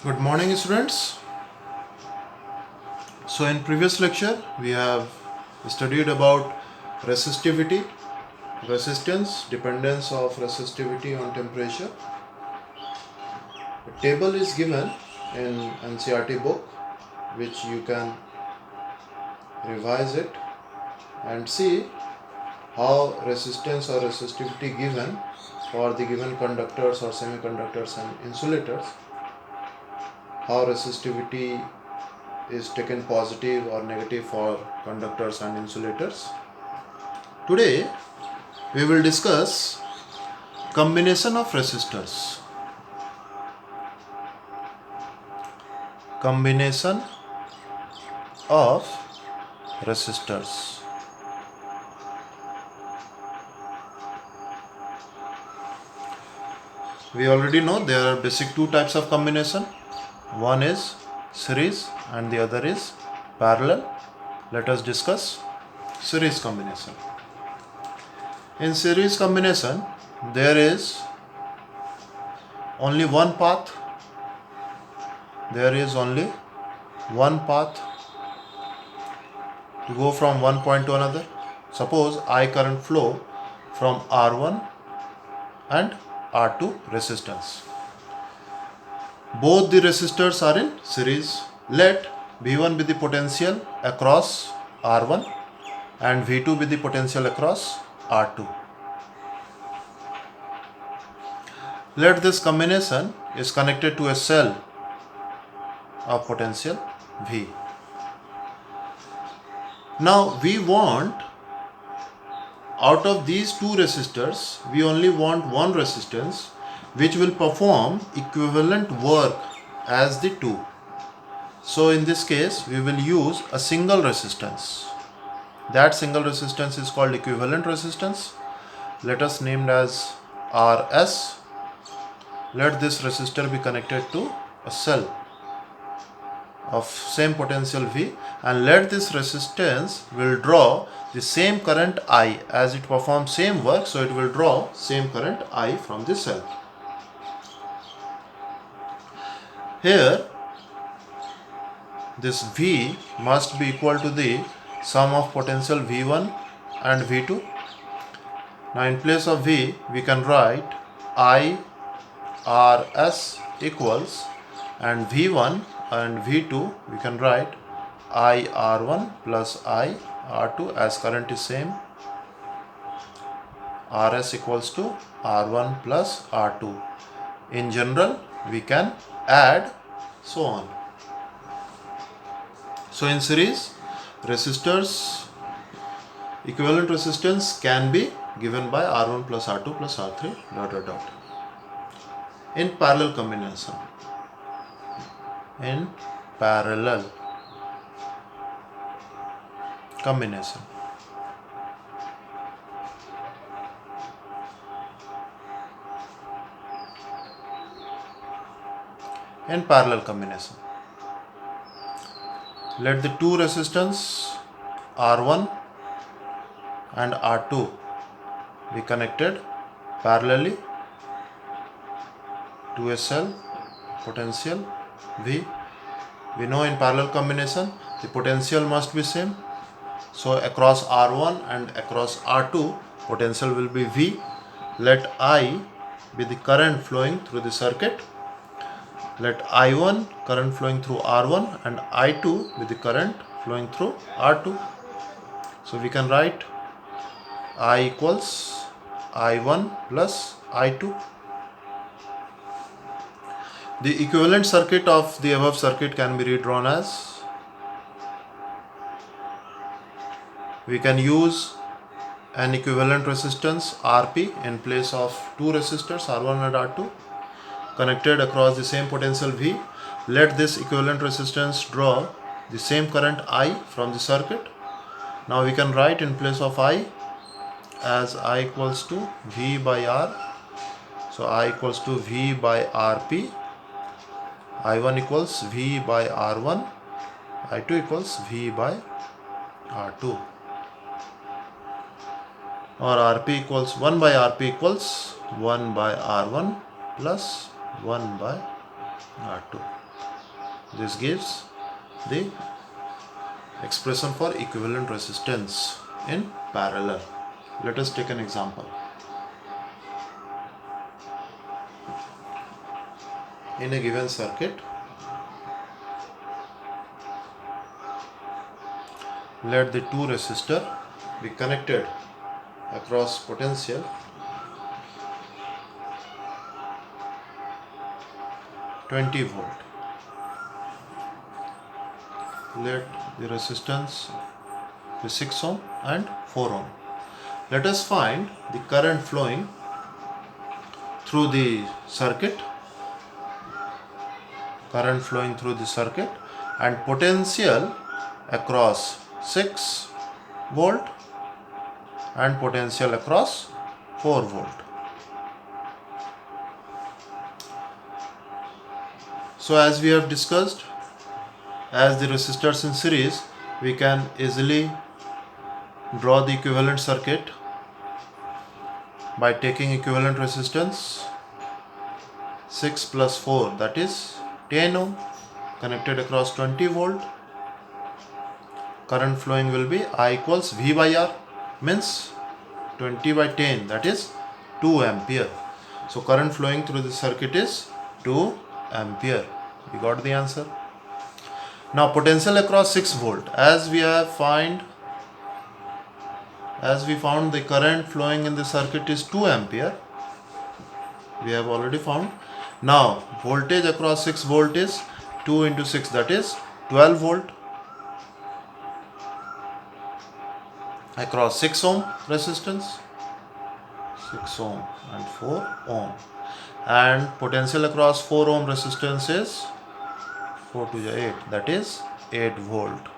Good morning, students. So in previous lecture we have studied about resistivity, resistance, dependence of resistivity on temperature. A table is given in NCERT book which you can revise it and see how resistance or resistivity given for the given conductors or semiconductors and insulators, how resistivity is taken positive or negative for conductors and insulators. Today we will discuss combination of resistors. Combination of resistors. We already know there are basic two types of combination. One is series and the other is parallel. Let us discuss series combination. In series combination, there is only one path. There is only one path to go from one point to another. Suppose I current flow from R1 and R2 resistance. Both the resistors are in series. Let V1 be the potential across R1 and V2 be the potential across R2. Let this combination is connected to a cell of potential V. Now we want, out of these two resistors, we only want one resistance which will perform equivalent work as the two. So in this case we will use a single resistance. That single resistance is called equivalent resistance. Let us name it as RS. Let this resistor be connected to a cell of same potential V, and let this resistance will draw the same current I as it performs same work, so it will draw same current I from the cell. Here this V must be equal to the sum of potential V1 and V2. Now in place of V we can write I RS equals, and V1 and V2 we can write I R1 plus I R2, as current is same. RS equals to R1 plus R2. In general we can add, so on. So in series, resistors equivalent resistance can be given by R1 plus R2 plus R3 ... In parallel combination, in parallel combination, in parallel combination, let the two resistance R1 and R2 be connected parallelly to a cell potential V. We know in parallel combination the potential must be same, so across R1 and across R2 potential will be V. Let I be the current flowing through the circuit. Let I1 current flowing through R1 and I2 be the current flowing through R2. So we can write I equals I1 plus I2. The equivalent circuit of the above circuit can be redrawn as, we can use an equivalent resistance Rp in place of two resistors R1 and R2 connected across the same potential V. Let this equivalent resistance draw the same current I from the circuit. Now we can write in place of I as I equals to V by R. So I equals to V by Rp. I1 equals V by R1. I2 equals V by R2. Or Rp equals 1 by Rp equals 1 by R1 plus 1 by R2. This gives the expression for equivalent resistance in parallel. Let us take an example. In a given circuit, let the two resistors be connected across potential 20 volt. Let the resistance be 6 ohm and 4 ohm. Let us find the current flowing through the circuit, and potential across 6 volt and potential across 4 volt. So as we have discussed, as the resistors in series, we can easily draw the equivalent circuit by taking equivalent resistance 6 plus 4, that is 10 ohm, connected across 20 volt. Current flowing will be I equals V by R, means 20 by 10, that is 2 ampere. So current flowing through the circuit is 2 ampere. We got the answer. Now potential across 6 volt, as we found the current flowing in the circuit is 2 ampere. We have already found. Now voltage across 6 volt is 2 into 6, that is 12 volt across 6 ohm resistance, 6 ohm and 4 ohm, and potential across 4 ohm resistance is 4 to the 8, that is 8 volt.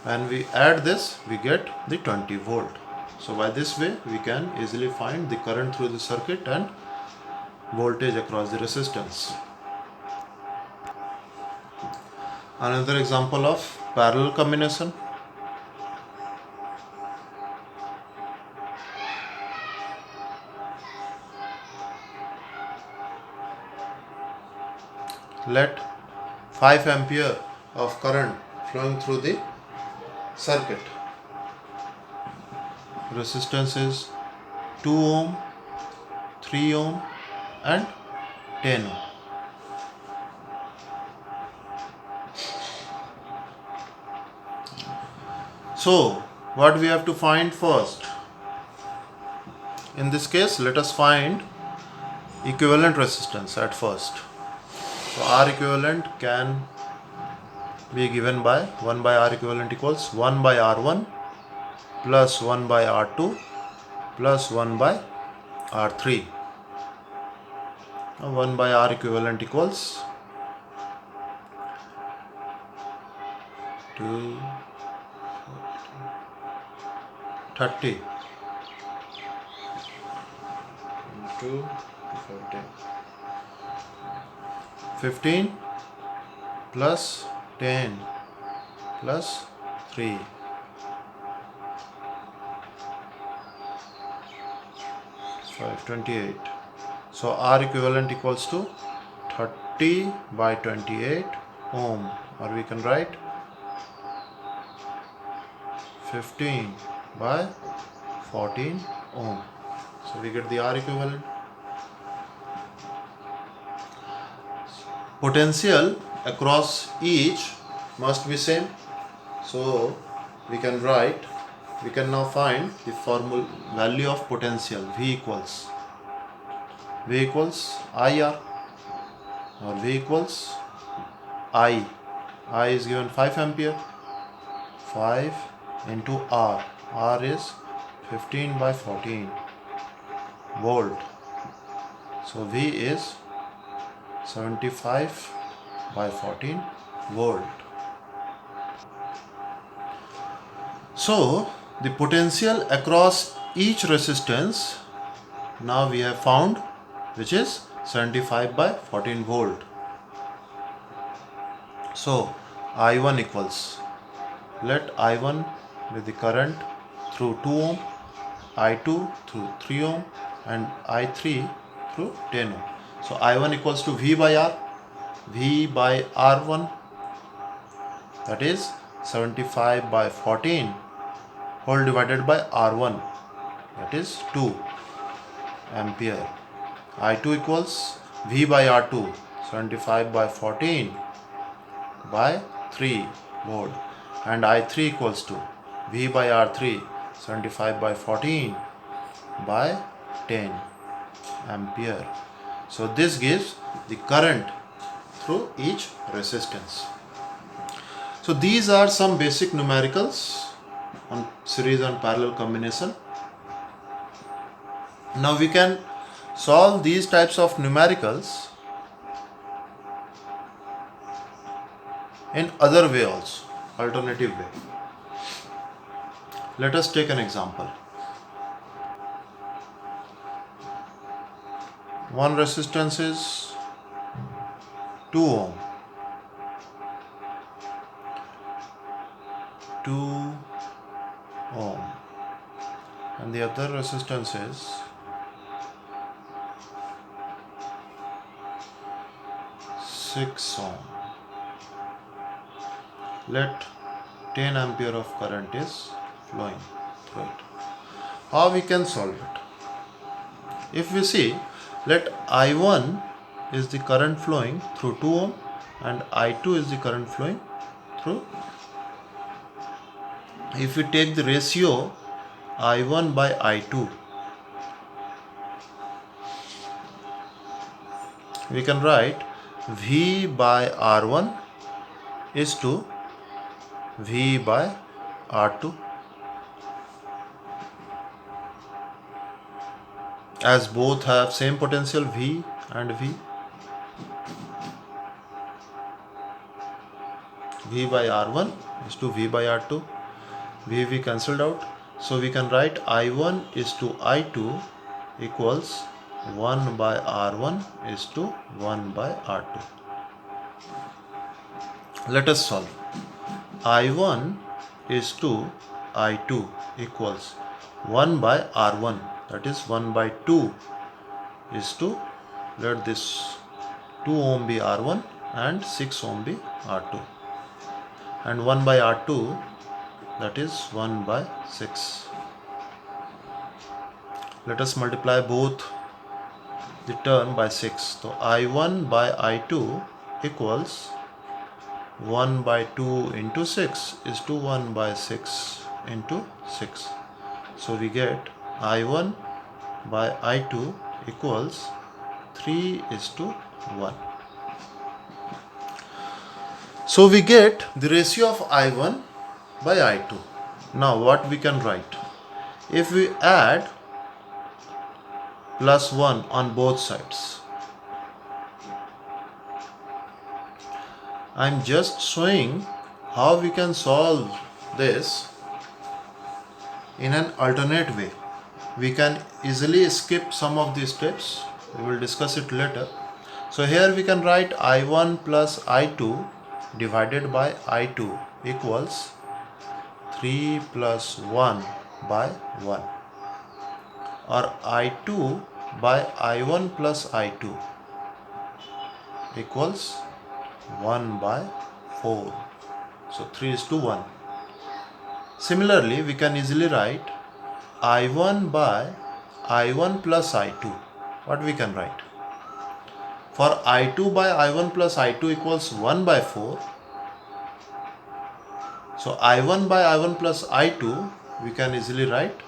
When we add this, we get the 20 volt. So by this way, we can easily find the current through the circuit and voltage across the resistance. Another example of parallel combination. Let 5 ampere of current flowing through the circuit. Resistance is 2 ohm, 3 ohm and 10 ohm. So what we have to find first? In this case, let us find equivalent resistance at first. So R equivalent can be given by 1 by R equivalent equals 1 by R1 plus 1 by R2 plus 1 by R3. Now 1 by R equivalent equals 2, 30 into 15 plus 10 plus 3, 528. So R equivalent equals to 30 by 28 ohm, or we can write 15 by 14 ohm. So we get the R equivalent. Potential across each must be same. So we can now find the formula value of potential. V equals IR, or V equals I. I is given 5 ampere. 5 into R. R is 15 by 14 volt. So V is 75 by 14 volt. So the potential across each resistance now we have found, which is 75 by 14 volt. So I1 equals, let I1 be the current through 2 ohm, I2 through 3 ohm and I3 through 10 ohm. So I1 equals to V by R. V by R1, that is 75 by 14 whole divided by R1, that is 2 ampere. I2 equals V by R2, 75 by 14 by 3 volt, and I3 equals to V by R3, 75 by 14 by 10 ampere. So this gives the current through each resistance. So these are some basic numericals on series and parallel combination. Now we can solve these types of numericals in other way also, alternative way. Let us take an example. One resistance is 2 ohm. 2 ohm. And the other resistance is 6 ohm. Let 10 ampere of current is flowing through it. How we can solve it? If we see, let I1 is the current flowing through 2 ohm and I2 is the current flowing through. If we take the ratio I1 by I2, we can write V by R1 is to V by R2, as both have same potential V and V. V by R1 is to V by R2. V cancelled out. So we can write I1 is to I2 equals 1 by R1 is to 1 by R2. Let us solve. I1 is to I2 equals 1 by R1, that is 1 by 2 is to, let this 2 ohm be R1 and 6 ohm be R2, and 1 by R2, that is 1 by 6. Let us multiply both the term by 6. So I1 by I2 equals 1 by 2 into 6 is to 1 by 6 into 6. So we get I1 by I2 equals 3 is to 1. So we get the ratio of I1 by I2. Now what we can write? If we add plus 1 on both sides, I am just showing how we can solve this in an alternate way. We can easily skip some of these steps. We will discuss it later. So here we can write I1 plus I2 divided by I2 equals 3 plus 1 by 1, or I2 by I1 plus I2 equals 1 by 4. So 3 is to 1. Similarly, we can easily write I1 by I1 plus I2. What we can write? For I2 by I1 plus I2 equals 1 by 4. So I1 by I1 plus I2, we can easily write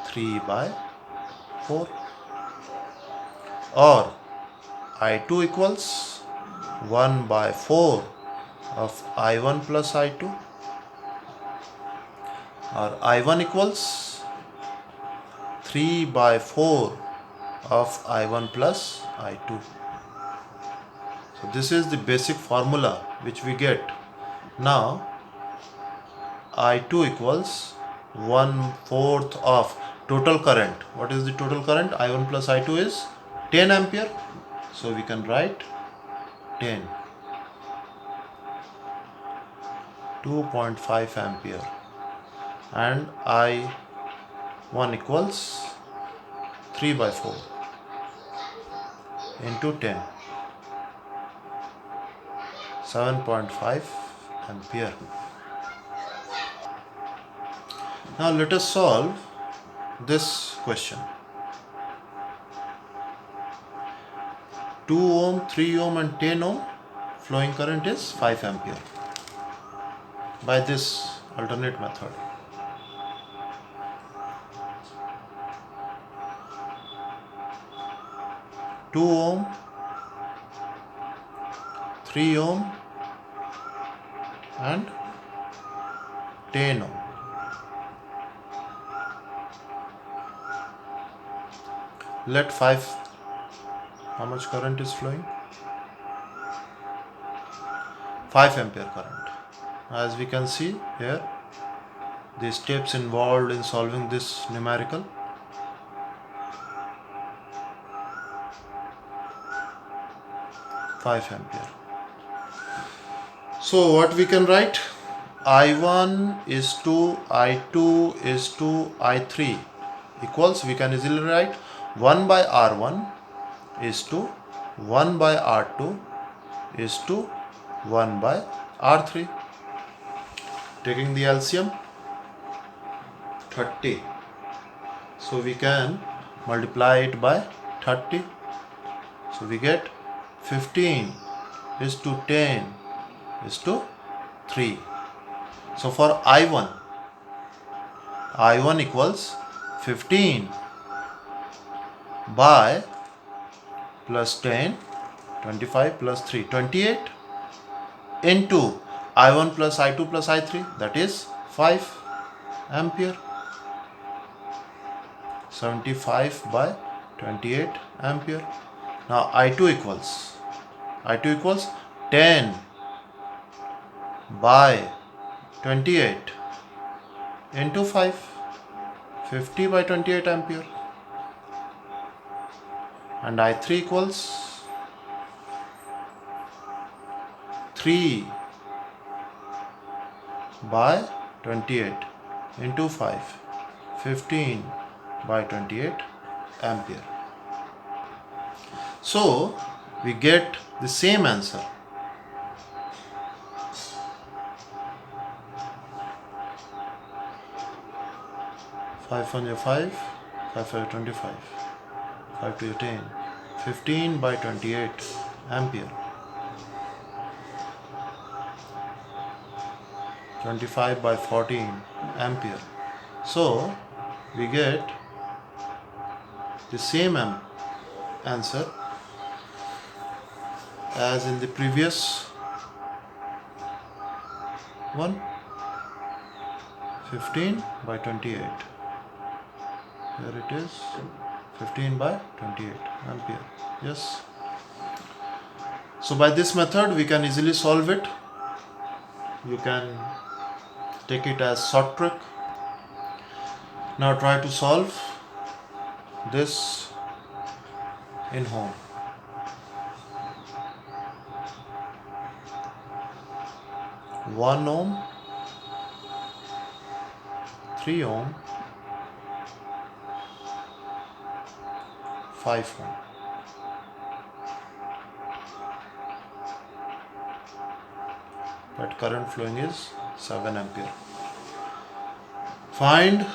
3 by 4. Or I2 equals 1 by 4 of I1 plus I2. Or I1 equals 3 by 4 of I1 plus I2. So this is the basic formula which we get. Now I2 equals 1/4 of total current. What is the total current? I1 plus I2 is 10 ampere. So we can write 10, 2.5 ampere, and I1 equals 3 by 4 into 10. 7.5 ampere. Now let us solve this question. 2 ohm, 3 ohm and 10 ohm flowing current is 5 ampere by this alternate method. Two ohm, 3 ohm and 10 ohm. Let 5, how much current is flowing? 5 ampere current. As we can see here, the steps involved in solving this numerical. Five ampere. So what we can write? I1 is to I2 is to I3 equals, we can easily write 1 by R1 is to 1 by R2 is to 1 by R3. Taking the LCM, 30. So we can multiply it by 30. So we get 15 is to 10 is to 3. So for I1, I1 equals 15 by plus 10, 25 plus 3, 28 into I1 plus I2 plus I3, that is 5 ampere. 75 by 28 ampere. Now I2 equals 10 by 28 into 5, 50 by 28 ampere. And I3 equals 3 by 28 into 5, 15 by 28 ampere. So we get the same answer. Five on your 5, 5 by 25, 5 to your 10, 15 by 28 ampere. 25 by 14 ampere. So we get the same answer as in the previous one, 15 by 28. Here it is, 15 by 28 ampere. Yes. So by this method we can easily solve it. You can take it as short trick. Now try to solve this in home. 1 ohm, 3 ohm, 5 ohm. But current flowing is 7 ampere. Find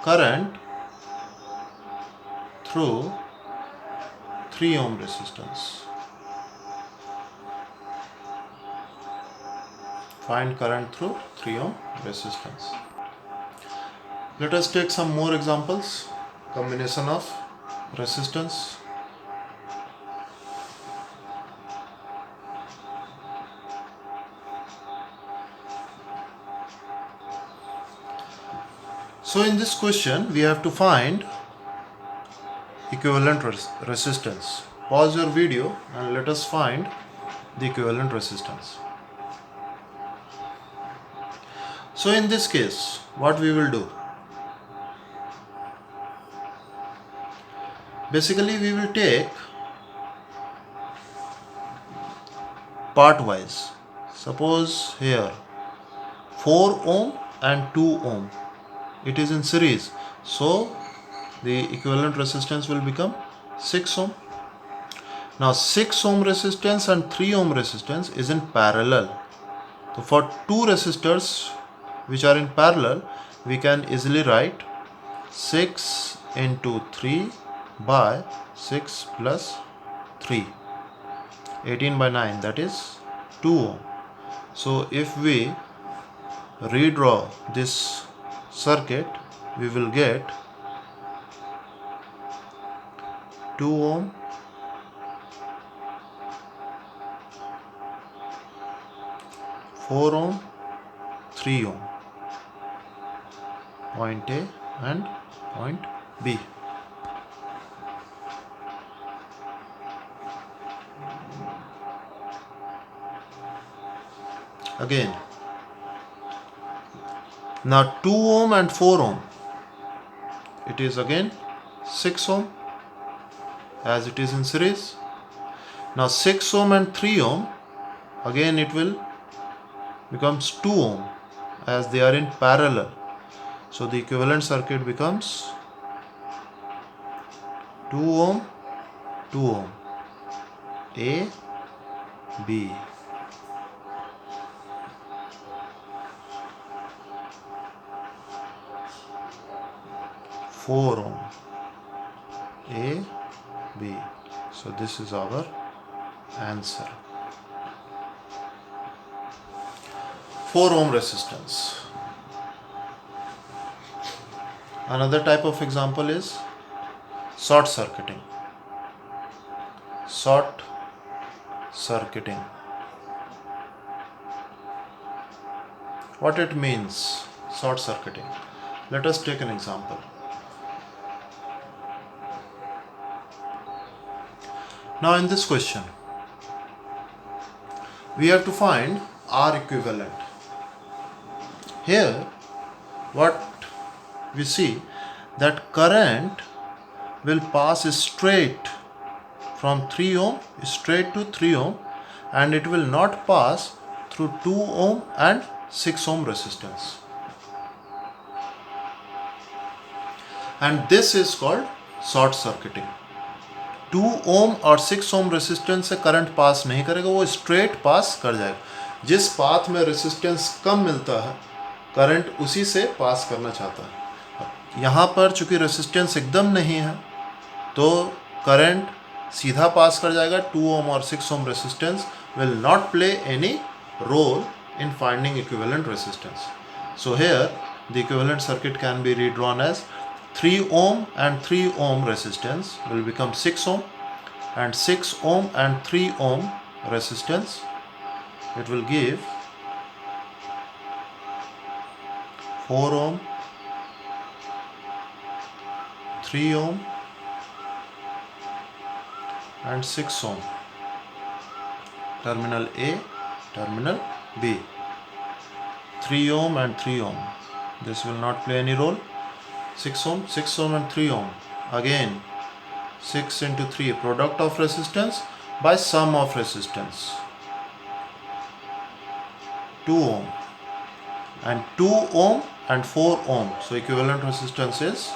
current through 3 ohm resistance. Find current through 3 ohm resistance. Let us take some more examples. Combination of resistance. So in this question we have to find equivalent resistance. Pause your video and let us find the equivalent resistance. So in this case, what we will do? Basically we will take part wise. Suppose here 4 ohm and 2 ohm. It is in series. So the equivalent resistance will become 6 ohm. Now 6 ohm resistance and 3 ohm resistance is in parallel. So for two resistors which are in parallel, we can easily write 6 into 3 by 6 plus 3. 18 by 9, that is 2 ohm. So if we redraw this circuit, we will get 2 ohm, 4 ohm, 3 ohm, point A and point B. Again, now 2 ohm and 4 ohm, it is again 6 ohm as it is in series. Now 6 ohm and 3 ohm, again it will becomes 2 ohm as they are in parallel. So the equivalent circuit becomes 2 ohm, 2 ohm, A, B. 4 ohm, A, B. So this is our answer. 4 ohm resistance. Another type of example is short circuiting. Short circuiting. What it means, short circuiting? Let us take an example. Now in this question, we have to find R equivalent. Here, what we see that current will pass straight from 3 ohm straight to 3 ohm, and it will not pass through 2 ohm and 6 ohm resistance. And this is called short circuiting. 2 ohm और 6 ohm resistance से current pass नहीं करेगा, वो straight पास कर जाएगा। जिस path में resistance कम मिलता है, करंट उसी से पास करना चाहता है। यहाँ पर चूंकि रेसिस्टेंस एकदम नहीं है, तो करंट सीधा पास कर जाएगा। 2 ओम और 6 ohm resistance will not play any role in finding equivalent resistance. So here the equivalent circuit can be redrawn as 3 ohm and 3 ohm resistance will become 6 ohm, and 6 ohm and 3 ohm resistance, it will give 4 ohm, 3 ohm and 6 ohm, terminal A, terminal B. 3 ohm and 3 ohm, this will not play any role. 6 ohm, 6 ohm and 3 ohm, again 6 into 3, product of resistance by sum of resistance, 2 ohm, and 2 ohm and 4 ohm, so equivalent resistance is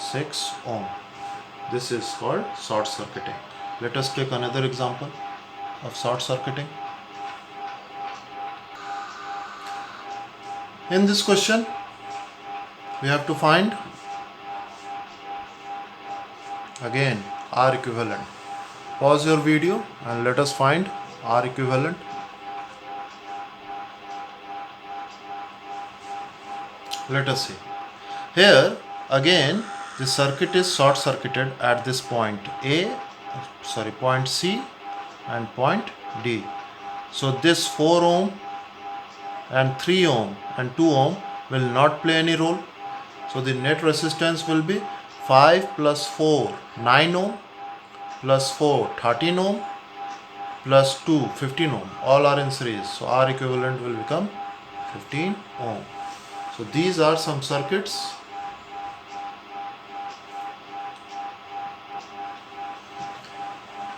6 ohm. This is called short circuiting. Let us take another example of short circuiting. In this question, we have to find again R equivalent. Pause your video and let us find R equivalent. Let us see. Here again the circuit is short circuited at this point point C and point D. So this 4 ohm and 3 ohm and 2 ohm will not play any role. So the net resistance will be 5 plus 4 9 ohm plus 4 13 ohm plus 2 15 ohm, all are in series. So R equivalent will become 15 ohm. So these are some circuits.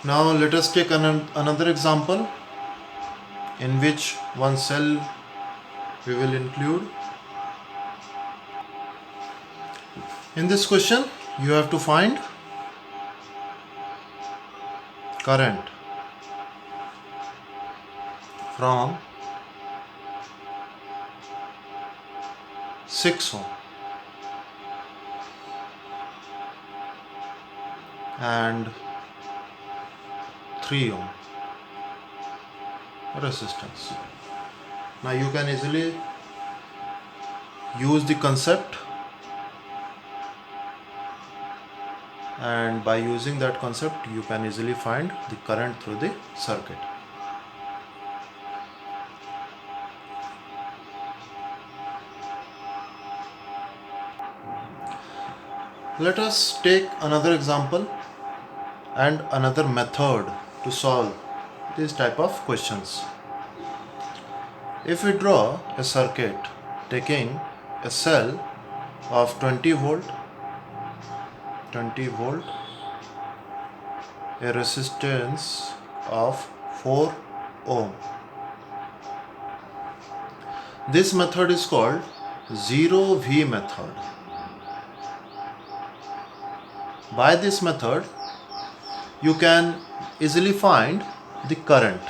Now let us take another example in which one cell we will include. In this question, you have to find current from 6 ohm and 3 ohm resistance. Now you can easily use the concept, and by using that concept you can easily find the current through the circuit. Let us take another example and another method to solve this type of questions. If we draw a circuit taking a cell of 20 volt, a resistance of 4 ohm. This method is called zero V method. By this method, you can easily find the current.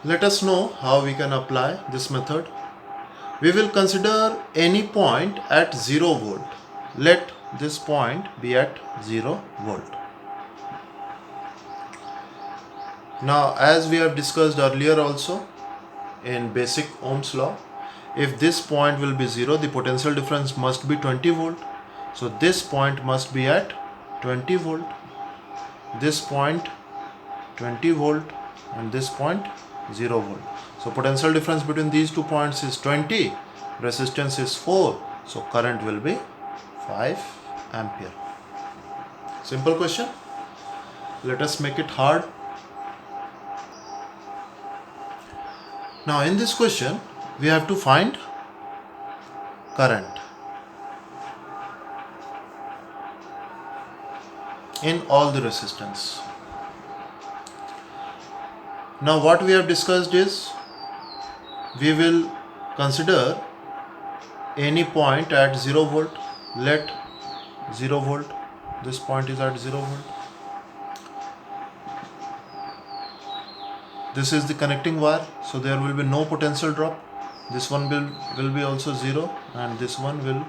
Let us know how we can apply this method. We will consider any point at 0 volt. Let this point be at 0 volt. Now, as we have discussed earlier also in basic Ohm's law, if this point will be 0, the potential difference must be 20 volt. So this point must be at 20 volt. This point 20 volt and this point 0 volt. So potential difference between these 2 points is 20, resistance is 4, so current will be 5 ampere. Simple question. Let us make it hard. Now in this question we have to find current in all the resistance. Now what we have discussed is we will consider any point at 0 volt. Let 0 volt, this point is at 0 volt. This is the connecting wire, so there will be no potential drop. This one will be also 0 and this one will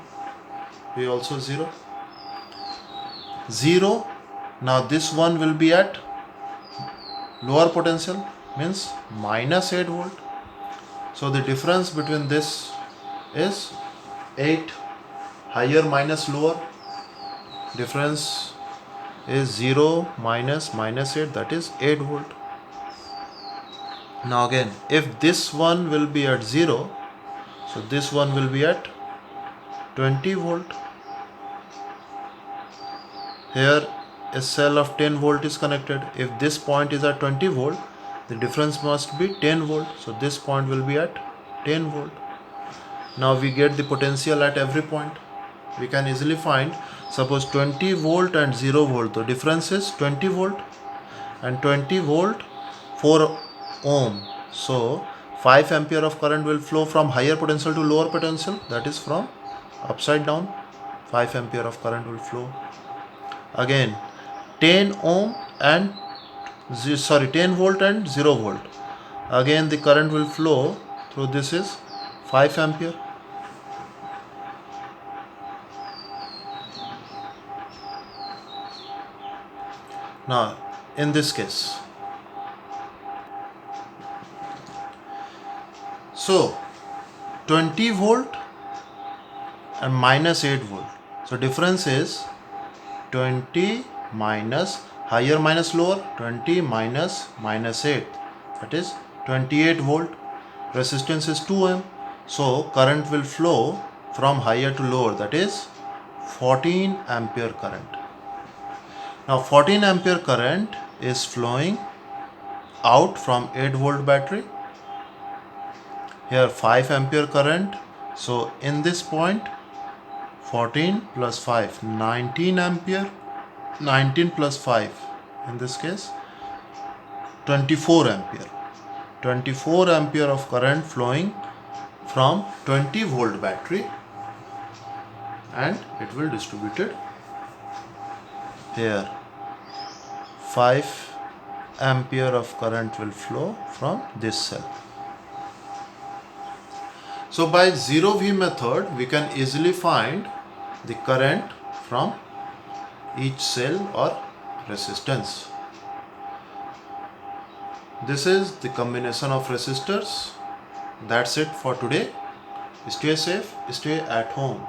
be also 0. 0. Now this one will be at lower potential, means minus 8 volt. So the difference between this is 8, higher minus lower. Difference is 0 minus minus 8, that is 8 volt. Now again, if this one will be at 0, so this one will be at 20 volt. Here a cell of 10 volt is connected. If this point is at 20 volt, the difference must be 10 volt. So this point will be at 10 volt. Now we get the potential at every point. We can easily find, suppose 20 volt and 0 volt, the difference is 20 volt, and 20 volt 4 ohm. So 5 ampere of current will flow from higher potential to lower potential, that is from upside down. 5 ampere of current will flow. Again 10 ohm and 10 volt and 0 volt. Again the current will flow through this is 5 ampere. Now in this case, so 20 volt and minus 8 volt. So difference is 20 minus higher minus lower, 20 minus minus 8, that is 28 volt. Resistance is 2 ohm. So current will flow from higher to lower, that is 14 ampere current. Now 14 ampere current is flowing out from 8 volt battery. Here 5 ampere current. So in this point 14 plus 5, 19 ampere. 19 plus 5, in this case 24 ampere. 24 ampere of current flowing from 20 volt battery, and it will distribute it here. 5 ampere of current will flow from this cell. So by 0V method, we can easily find the current from each cell or resistance. This is the combination of resistors. That's it for today. Stay safe, stay at home.